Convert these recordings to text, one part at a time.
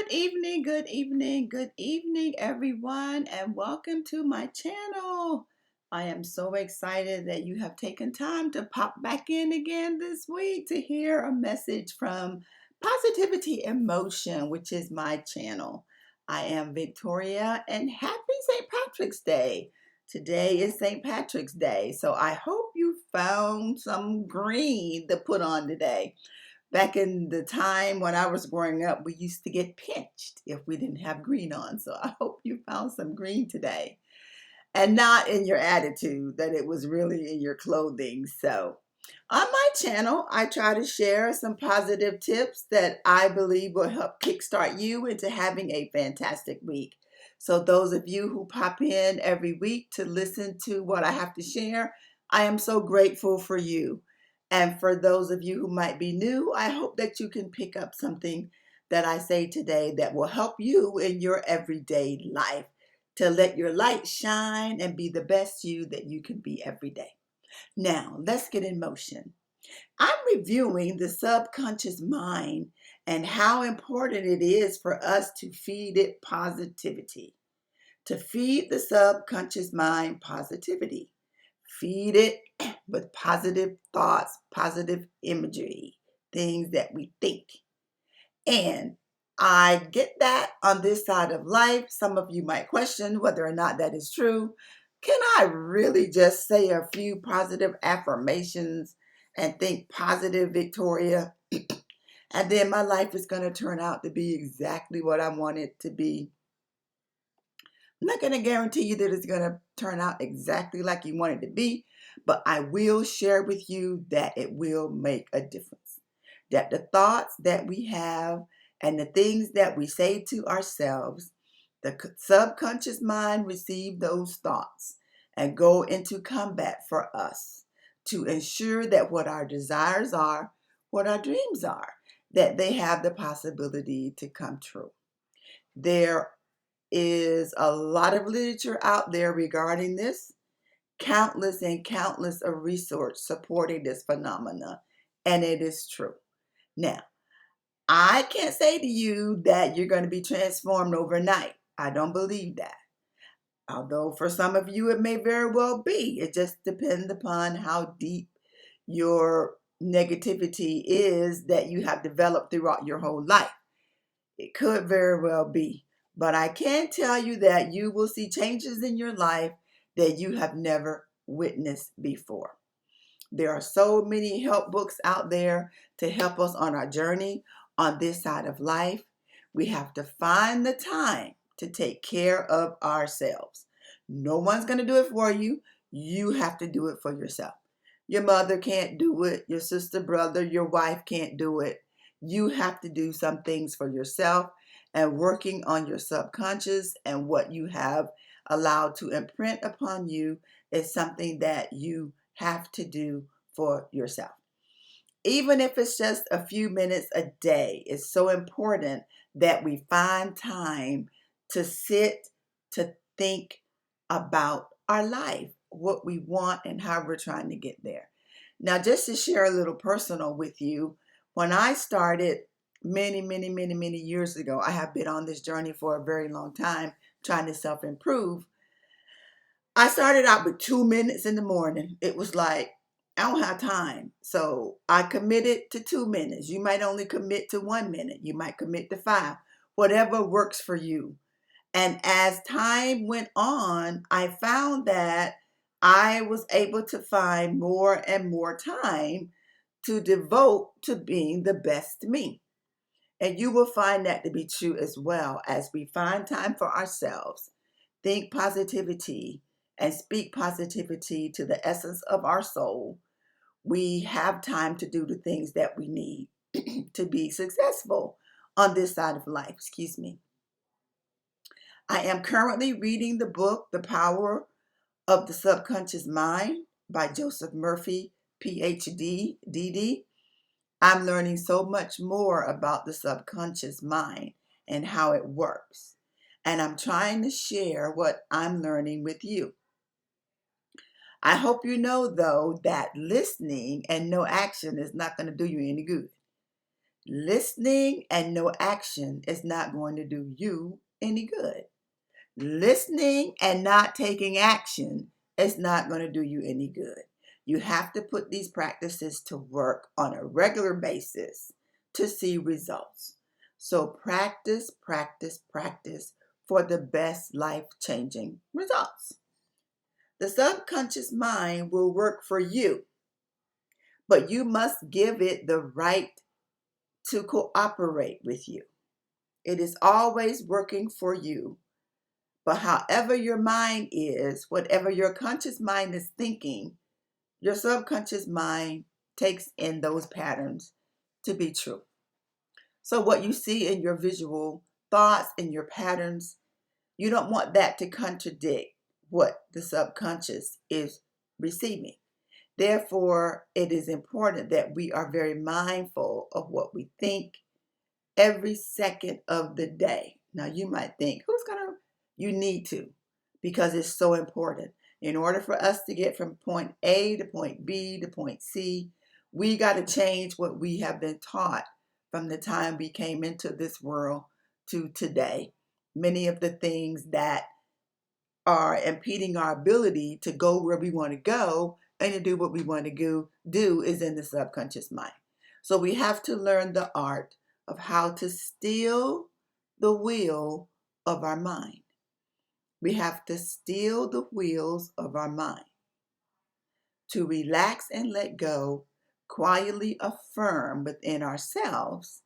good evening, good evening, everyone, and welcome to my channel. I am so excited that you have taken time to pop back in again this week to hear a message from Positivity in Motion, which is my channel. I am Victoria, and happy St. Patrick's Day. Today is St. Patrick's Day, so I hope you found some green to put on today. Back in the time when I was growing up, we used to get pinched if we didn't have green on. So I hope you found some green today and not in your attitude, that it was really in your clothing. So on my channel, I try to share some positive tips that I believe will help kickstart you into having a fantastic week. So those of you who pop in every week to listen to what I have to share, I am so grateful for you. And for those of you who might be new, I hope that you can pick up something that I say today that will help you in your everyday life to let your light shine and be the best you that you can be every day. Now, let's get in motion. I'm reviewing the subconscious mind and how important it is for us to feed it positivity. To feed the subconscious mind positivity. Feed it with positive thoughts, positive imagery, things that we think. And I get that on this side of life. Some of you might question whether or not that is true. Can I really just say a few positive affirmations and think positive, Victoria? And then my life is going to turn out to be exactly what I want it to be. I'm not going to guarantee you that it's going to turn out exactly like you want it to be, but I will share with you that it will make a difference. That the thoughts that we have and the things that we say to ourselves, the subconscious mind receive those thoughts and go into combat for us to ensure that what our desires are, what our dreams are, that they have the possibility to come true. There is a lot of literature out there regarding this, countless and countless of research supporting this phenomena, and it is true. Now, I can't say to you that you're going to be transformed overnight. I don't believe that. Although for some of you it may very well be. It just depends upon how deep your negativity is that you have developed throughout your whole life. It could very well be. But I can tell you that you will see changes in your life that you have never witnessed before. There are so many help books out there to help us on our journey on this side of life. We have to find the time to take care of ourselves. No one's going to do it for you. You have to do it for yourself. Your mother can't do it. Your sister, brother, your wife can't do it. You have to do some things for yourself, and working on your subconscious and what you have allowed to imprint upon you is something that you have to do for yourself. Even if it's just a few minutes a day, it's so important that we find time to sit, to think about our life, what we want, and how we're trying to get there. Now, just to share a little personal with you, when I started many years ago, I have been on this journey for a very long time trying to self improve. I started out with 2 minutes in the morning. It was like, I don't have time. So I committed to 2 minutes. You might only commit to 1 minute. You might commit to five, whatever works for you. And as time went on, I found that I was able to find more and more time to devote to being the best me. And you will find that to be true as well as we find time for ourselves, think positivity, and speak positivity to the essence of our soul. We have time to do the things that we need to be successful on this side of life. Excuse me. I am currently reading the book, The Power of the Subconscious Mind by Joseph Murphy, PhD, DD. I'm learning so much more about the subconscious mind and how it works. And I'm trying to share what I'm learning with you. I hope you know, though, that listening and no action is not going to do you any good. Listening and no action is not going to do you any good. Listening and not taking action is not going to do you any good. You have to put these practices to work on a regular basis to see results. So practice, practice, practice for the best life-changing results. The subconscious mind will work for you, but you must give it the right to cooperate with you. It is always working for you. But however your mind is, whatever your conscious mind is thinking, your subconscious mind takes in those patterns to be true. So what you see in your visual thoughts and your patterns, you don't want that to contradict what the subconscious is receiving. Therefore, it is important that we are very mindful of what we think every second of the day. Now, you might think, you need to, because it's so important. In order for us to get from point A to point B to point C, we got to change what we have been taught from the time we came into this world to today. Many of the things that are impeding our ability to go where we want to go and to do what we want to do is in the subconscious mind. So we have to learn the art of how to steal the wheel of our mind. We have to steal the wheels of our mind. To relax and let go, quietly affirm within ourselves,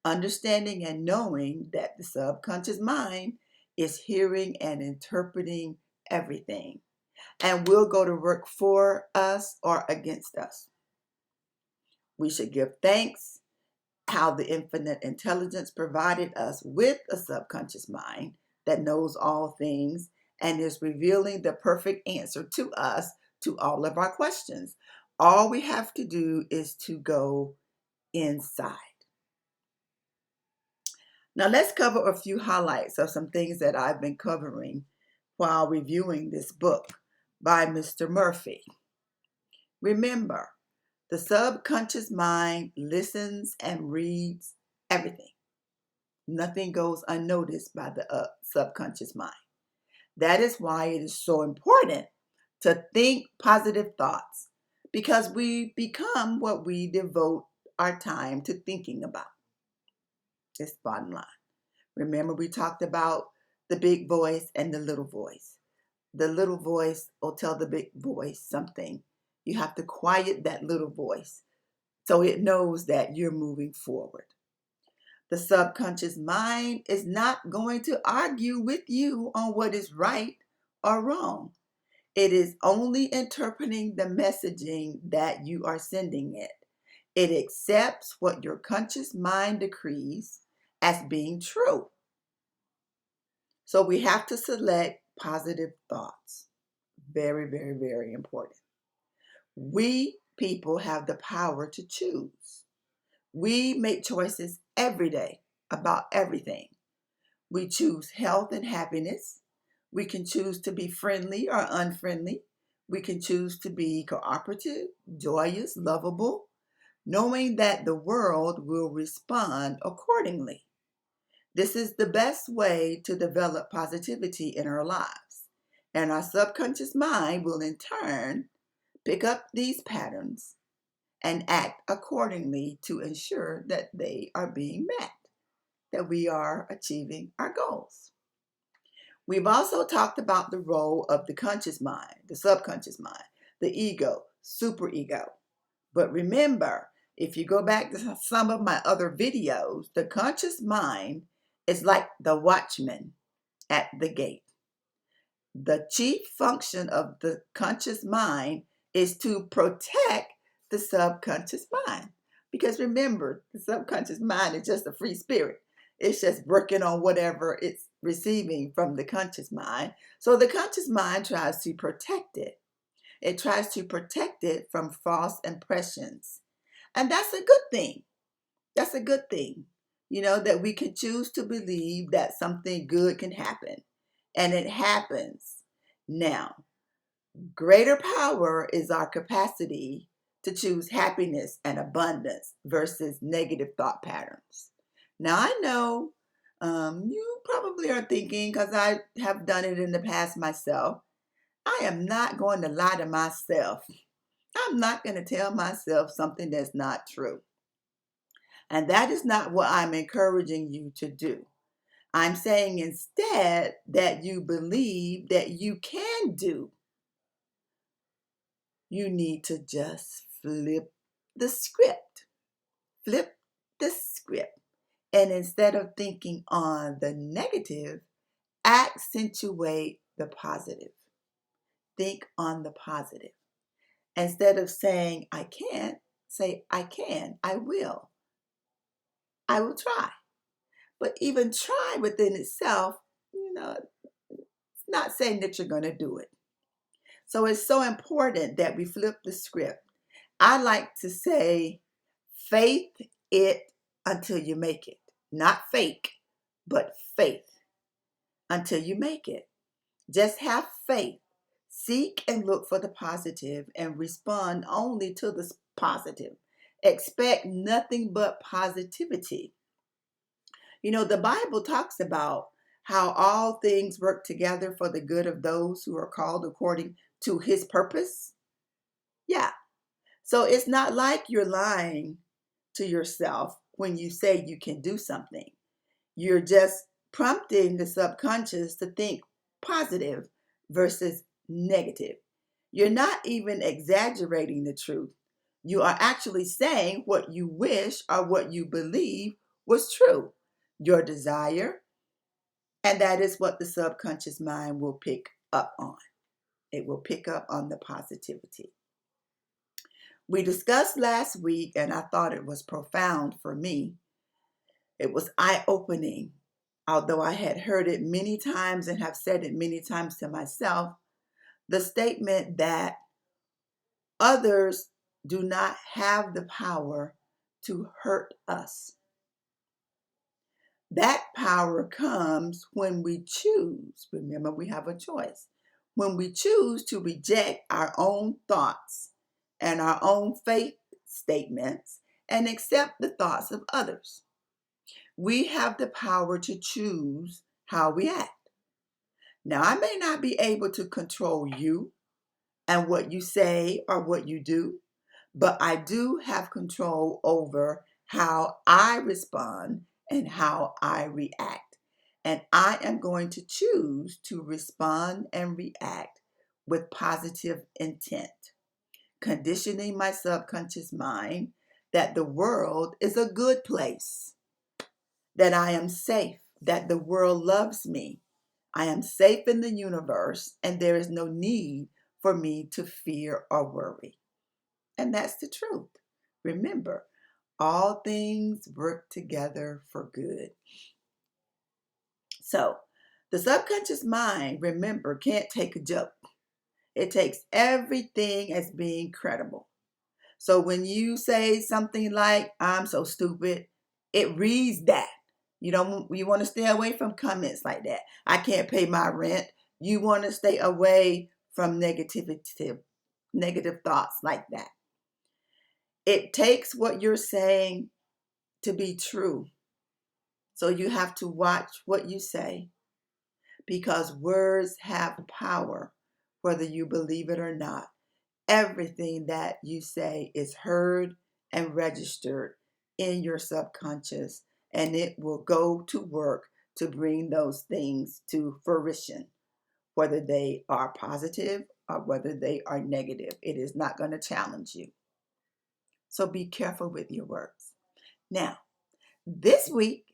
understanding and knowing that the subconscious mind is hearing and interpreting everything and will go to work for us or against us. We should give thanks how the infinite intelligence provided us with a subconscious mind that knows all things and is revealing the perfect answer to us to all of our questions. All we have to do is to go inside. Now let's cover a few highlights of some things that I've been covering while reviewing this book by Mr. Murphy. Remember, the subconscious mind listens and reads everything. Nothing goes unnoticed by the subconscious mind. That is why it is so important to think positive thoughts, because we become what we devote our time to thinking about. It's bottom line. Remember, we talked about the big voice and the little voice. The little voice will tell the big voice something. You have to quiet that little voice so it knows that you're moving forward. The subconscious mind is not going to argue with you on what is right or wrong. It is only interpreting the messaging that you are sending it. It accepts what your conscious mind decrees as being true. So we have to select positive thoughts. Very, very, very important. We people have the power to choose. We make choices every day about everything. We choose health and happiness. We can choose to be friendly or unfriendly. We can choose to be cooperative, joyous, lovable, knowing that the world will respond accordingly. This is the best way to develop positivity in our lives. And our subconscious mind will in turn pick up these patterns and act accordingly to ensure that they are being met, that we are achieving our goals. We've also talked about the role of the conscious mind, the subconscious mind, the ego, superego. But remember, if you go back to some of my other videos, the conscious mind is like the watchman at the gate. The chief function of the conscious mind is to protect the subconscious mind. Because remember, the subconscious mind is just a free spirit. It's just working on whatever it's receiving from the conscious mind. So the conscious mind tries to protect it. It tries to protect it from false impressions. And that's a good thing. That's a good thing. That we can choose to believe that something good can happen. And it happens. Now, greater power is our capacity to choose happiness and abundance versus negative thought patterns. Now, I know you probably are thinking, because I have done it in the past myself, I am not going to lie to myself. I'm not going to tell myself something that's not true. And that is not what I'm encouraging you to do. I'm saying instead that you believe that you can do. You need to just flip the script. Flip the script. And instead of thinking on the negative, accentuate the positive. Think on the positive. Instead of saying, I can't, say, I can, I will try. But even try within itself, it's not saying that you're going to do it. So it's so important that we flip the script. I like to say, faith it until you make it. Not fake, but faith until you make it. Just have faith. Seek and look for the positive and respond only to the positive. Expect nothing but positivity. The Bible talks about how all things work together for the good of those who are called according to his purpose. Yeah. So it's not like you're lying to yourself when you say you can do something. You're just prompting the subconscious to think positive versus negative. You're not even exaggerating the truth. You are actually saying what you wish or what you believe was true, your desire, and that is what the subconscious mind will pick up on. It will pick up on the positivity. We discussed last week, and I thought it was profound for me. It was eye-opening. Although I had heard it many times and have said it many times to myself, the statement that others do not have the power to hurt us. That power comes when we choose. Remember, we have a choice. When we choose to reject our own thoughts and our own faith statements and accept the thoughts of others. We have the power to choose how we act. Now, I may not be able to control you and what you say or what you do, but I do have control over how I respond and how I react. And I am going to choose to respond and react with positive intent, conditioning my subconscious mind that the world is a good place, that I am safe, that the world loves me. I am safe in the universe, and there is no need for me to fear or worry. And that's the truth. Remember, all things work together for good. So, the subconscious mind, remember, can't take a joke. It takes everything as being credible. So when you say something like, I'm so stupid, it reads that. You want to stay away from comments like that. I can't pay my rent. You want to stay away from negative thoughts like that. It takes what you're saying to be true. So you have to watch what you say, because words have power, whether you believe it or not. Everything that you say is heard and registered in your subconscious, and it will go to work to bring those things to fruition, whether they are positive or whether they are negative. It is not going to challenge you. So be careful with your words. Now, this week,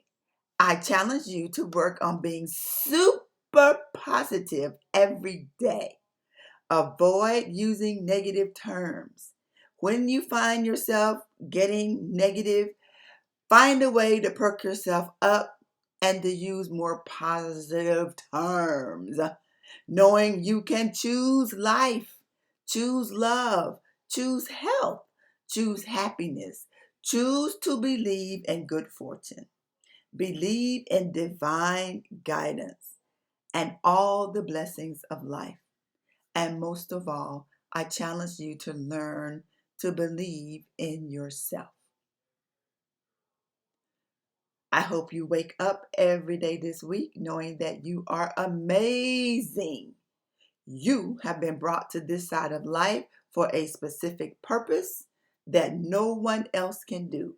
I challenge you to work on being super positive every day. Avoid using negative terms. When you find yourself getting negative, find a way to perk yourself up and to use more positive terms. Knowing you can choose life, choose love, choose health, choose happiness, choose to believe in good fortune, believe in divine guidance and all the blessings of life. And most of all, I challenge you to learn to believe in yourself. I hope you wake up every day this week knowing that you are amazing. You have been brought to this side of life for a specific purpose that no one else can do.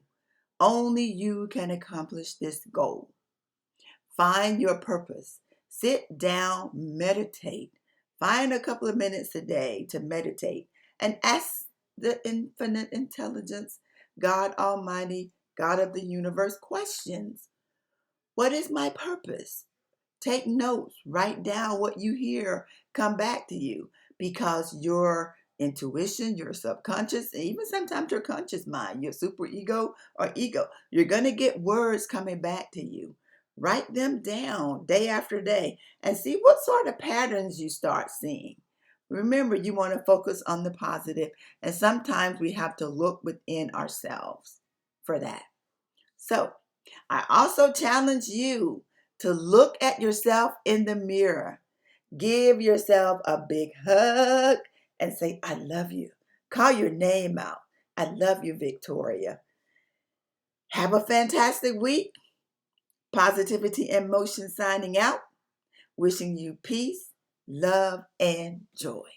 Only you can accomplish this goal. Find your purpose. Sit down, meditate. Find a couple of minutes a day to meditate and ask the infinite intelligence, God Almighty, God of the universe, questions. What is my purpose? Take notes, write down what you hear, come back to you, because your intuition, your subconscious, and even sometimes your conscious mind, your super ego or ego, you're going to get words coming back to you. Write them down day after day and see what sort of patterns you start seeing. Remember, you want to focus on the positive, and sometimes we have to look within ourselves for that. So, I also challenge you to look at yourself in the mirror. Give yourself a big hug and say, I love you. Call your name out. I love you, Victoria. Have a fantastic week. Positivity and Motion signing out. Wishing you peace, love, and joy.